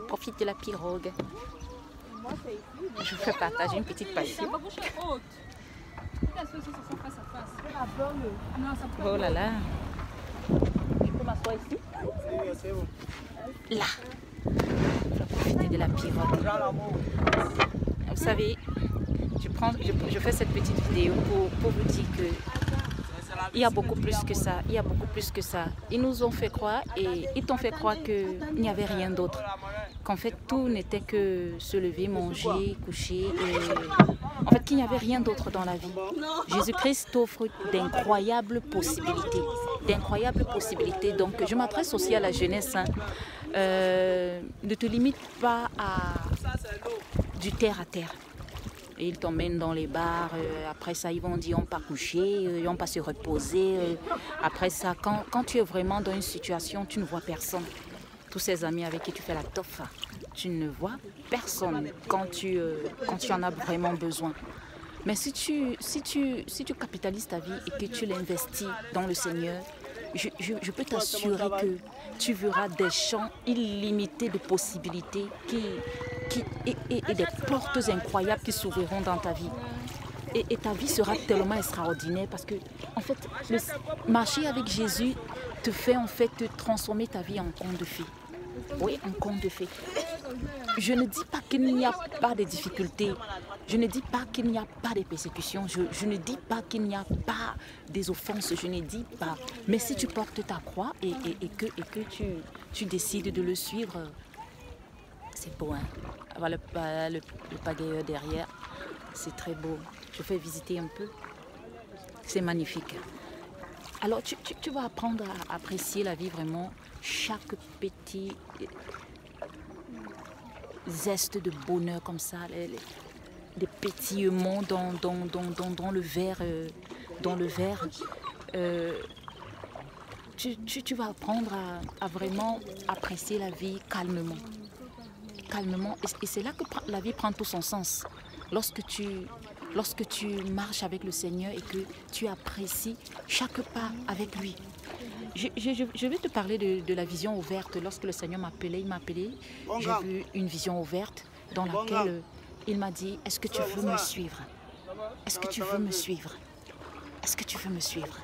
Profite de la pirogue. Je vous fais partager une petite partie. Oh là là. Je peux m'asseoir ici? Là. Je vais profiter de la pirogue. Vous savez, je fais cette petite vidéo pour vous dire que il y a beaucoup plus que ça, il y a beaucoup plus que ça. Ils nous ont fait croire et ils t'ont fait croire qu'il n'y avait rien d'autre. Qu'en fait, tout n'était que se lever, manger, coucher. Et en fait, qu'il n'y avait rien d'autre dans la vie. Jésus-Christ t'offre d'incroyables possibilités. D'incroyables possibilités. Donc, je m'adresse aussi à la jeunesse. Hein. Ne te limite pas à du terre à terre. Et ils t'emmènent dans les bars, après ça ils vont dire on pas coucher, on pas se reposer. Après ça, quand tu es vraiment dans une situation, tu ne vois personne. Tous ces amis avec qui tu fais la toffe, tu ne vois personne quand tu en as vraiment besoin. Mais si tu capitalises ta vie et que tu l'investis dans le Seigneur, je peux t'assurer que tu verras des champs illimités de possibilités et des portes incroyables qui s'ouvriront dans ta vie. Et ta vie sera tellement extraordinaire parce que, en fait, marcher avec Jésus te fait en fait transformer ta vie en conte de fées. Oui, en conte de fées. Je ne dis pas qu'il n'y a pas de difficultés. Je ne dis pas qu'il n'y a pas de persécutions. Je ne dis pas qu'il n'y a pas des offenses. Je ne dis pas. Mais si tu portes ta croix et que tu décides de le suivre, c'est beau, hein. Voilà le pagailleur derrière. C'est très beau. Je fais visiter un peu. C'est magnifique. Alors, tu vas apprendre à apprécier la vie vraiment. Chaque petit zeste de bonheur comme ça. Des pétillements dans le verre. Tu vas apprendre à vraiment apprécier la vie calmement. Calmement. Et c'est là que la vie prend tout son sens. Lorsque tu marches avec le Seigneur et que tu apprécies chaque pas avec lui. Je vais te parler de la vision ouverte. Lorsque le Seigneur il m'a appelé, j'ai vu une vision ouverte dans laquelle il m'a dit, est-ce que tu veux me suivre? Est-ce que tu veux me suivre? Est-ce que tu veux me suivre?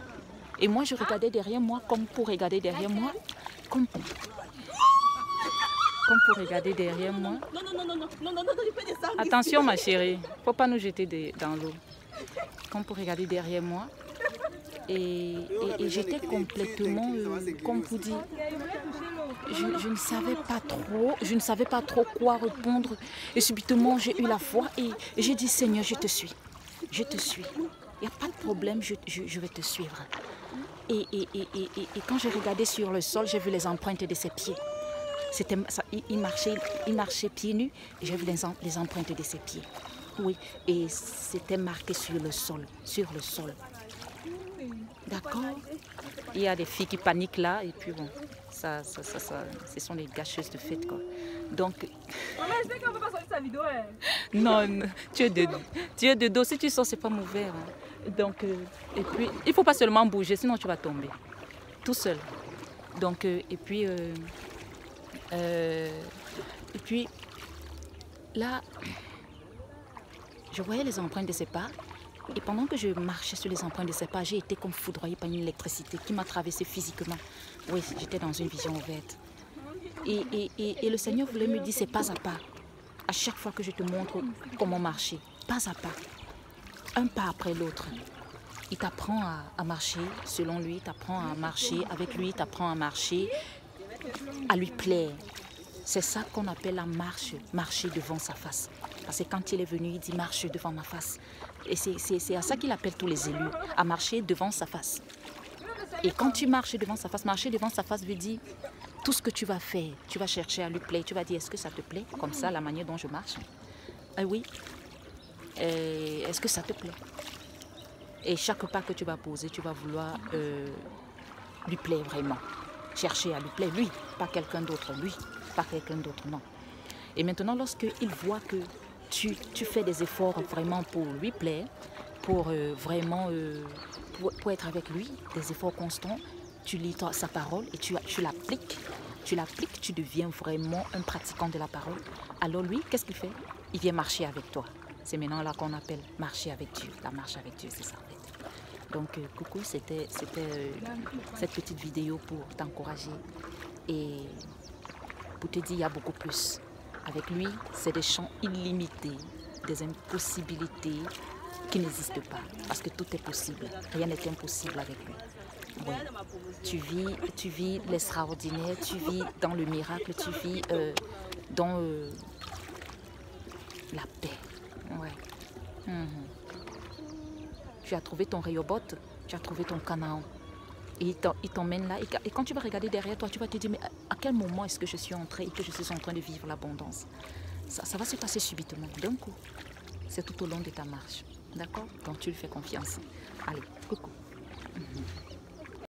Et moi, je regardais derrière moi comme pour regarder derrière moi. Comme pour regarder derrière moi. Attention ma chérie, il ne faut pas nous jeter dans l'eau. Comme pour regarder derrière moi. Et j'étais complètement, comme vous dites, je ne savais pas trop quoi répondre. Et subitement, j'ai eu la foi et j'ai dit, Seigneur, je te suis. Je te suis. Il n'y a pas de problème, je vais te suivre. Et quand j'ai regardé sur le sol, j'ai vu les empreintes de ses pieds. Il marchait pieds nus et j'ai vu les empreintes de ses pieds. Oui, et c'était marqué sur le sol. D'accord? Il y a des filles qui paniquent là et puis bon, ça ce sont des gâcheuses de fête quoi. Donc... Non, tu es de dos. Si tu sors, c'est pas mauvais. Hein. Donc, et puis, il ne faut pas seulement bouger, sinon tu vas tomber. Tout seul. Donc, et puis là, je voyais les empreintes de ses pas. Et pendant que je marchais sur les empreintes de ses pas, j'ai été comme foudroyée par une électricité qui m'a traversée physiquement. Oui, j'étais dans une vision ouverte. Et le Seigneur voulait me dire, c'est pas à pas. À chaque fois que je te montre comment marcher, pas à pas, un pas après l'autre. Il t'apprend à marcher selon lui, il t'apprend à marcher avec lui, il t'apprend à marcher, à lui plaire. C'est ça qu'on appelle la marche, marcher devant sa face. Parce que quand il est venu, il dit marche devant ma face. Et c'est à ça qu'il appelle tous les élus, à marcher devant sa face. Et quand tu marches devant sa face, marcher devant sa face veut dire tout ce que tu vas faire, tu vas chercher à lui plaire. Tu vas dire est-ce que ça te plaît, comme ça, la manière dont je marche? Oui. Est-ce que ça te plaît? Et chaque pas que tu vas poser, tu vas vouloir lui plaire vraiment. Chercher à lui plaire, lui, pas quelqu'un d'autre, lui, pas quelqu'un d'autre, non. Et maintenant, lorsqu'il voit que tu fais des efforts vraiment pour lui plaire, pour vraiment pour être avec lui, des efforts constants, tu lis sa parole et tu l'appliques, tu l'appliques, tu deviens vraiment un pratiquant de la parole. Alors lui, qu'est-ce qu'il fait? Il vient marcher avec toi. C'est maintenant là qu'on appelle marcher avec Dieu. La marche avec Dieu, c'est ça en fait. Donc coucou, c'était cette petite vidéo pour t'encourager et pour te dire il y a beaucoup plus. Avec lui, c'est des champs illimités, des impossibilités qui n'existent pas. Parce que tout est possible. Rien n'est impossible avec lui. Oui. Tu vis l'extraordinaire, tu vis dans le miracle, tu vis dans la paix. Ouais. Tu as trouvé ton Rehoboth, tu as trouvé ton Canaan. Et il t'emmène là. Et quand tu vas regarder derrière toi, tu vas te dire, mais à quel moment est-ce que je suis entrée et que je suis en train de vivre l'abondance? Ça va se passer subitement, d'un coup. C'est tout au long de ta marche. D'accord? Donc tu lui fais confiance. Allez, coucou.